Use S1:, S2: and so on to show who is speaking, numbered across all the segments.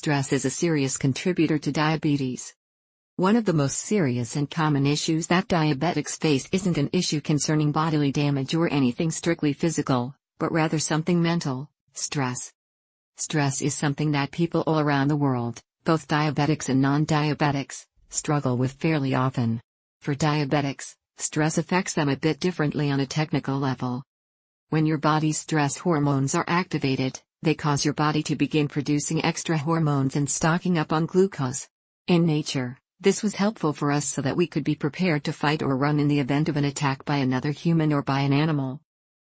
S1: Stress is a serious contributor to diabetes. One of the most serious and common issues that diabetics face isn't an issue concerning bodily damage or anything strictly physical, but rather something mental: stress. Stress is something that people all around the world, both diabetics and non-diabetics, struggle with fairly often. For diabetics, stress affects them a bit differently on a technical level. When your body's stress hormones are activated, they cause your body to begin producing extra hormones and stocking up on glucose. In nature, this was helpful for us so that we could be prepared to fight or run in the event of an attack by another human or by an animal.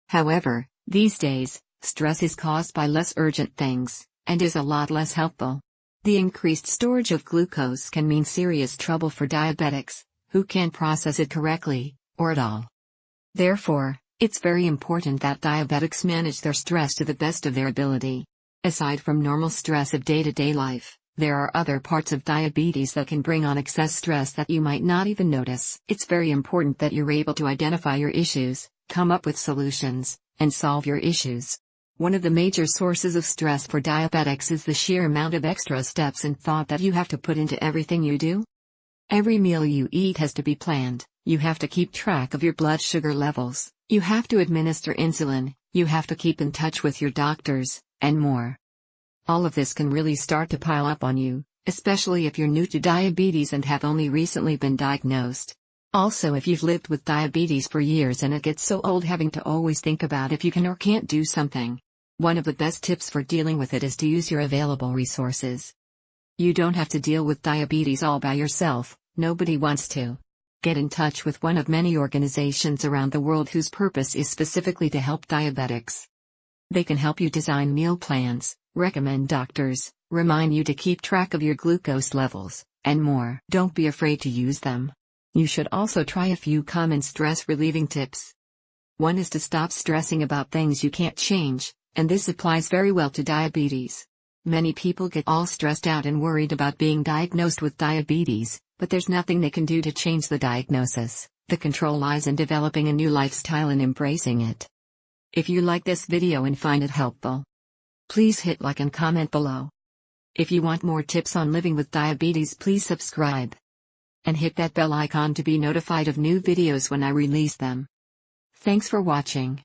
S1: However, these days, stress is caused by less urgent things, and is a lot less helpful. The increased storage of glucose can mean serious trouble for diabetics, who can't process it correctly, or at all. Therefore, it's very important that diabetics manage their stress to the best of their ability. Aside from normal stress of day-to-day life, there are other parts of diabetes that can bring on excess stress that you might not even notice. It's very important that you're able to identify your issues, come up with solutions, and solve your issues. One of the major sources of stress for diabetics is the sheer amount of extra steps and thought that you have to put into everything you do. Every meal you eat has to be planned, you have to keep track of your blood sugar levels, you have to administer insulin, you have to keep in touch with your doctors, and more. All of this can really start to pile up on you, especially if you're new to diabetes and have only recently been diagnosed. Also, if you've lived with diabetes for years and it gets so old having to always think about if you can or can't do something. One of the best tips for dealing with it is to use your available resources. You don't have to deal with diabetes all by yourself, nobody wants to. Get in touch with one of many organizations around the world whose purpose is specifically to help diabetics. They can help you design meal plans, recommend doctors, remind you to keep track of your glucose levels, and more. Don't be afraid to use them. You should also try a few common stress-relieving tips. One is to stop stressing about things you can't change, and this applies very well to diabetes. Many people get all stressed out and worried about being diagnosed with diabetes, but there's nothing they can do to change the diagnosis. The control lies in developing a new lifestyle and embracing it. If you like this video and find it helpful, please hit like and comment below. If you want more tips on living with diabetes, please subscribe. And hit that bell icon to be notified of new videos when I release them. Thanks for watching.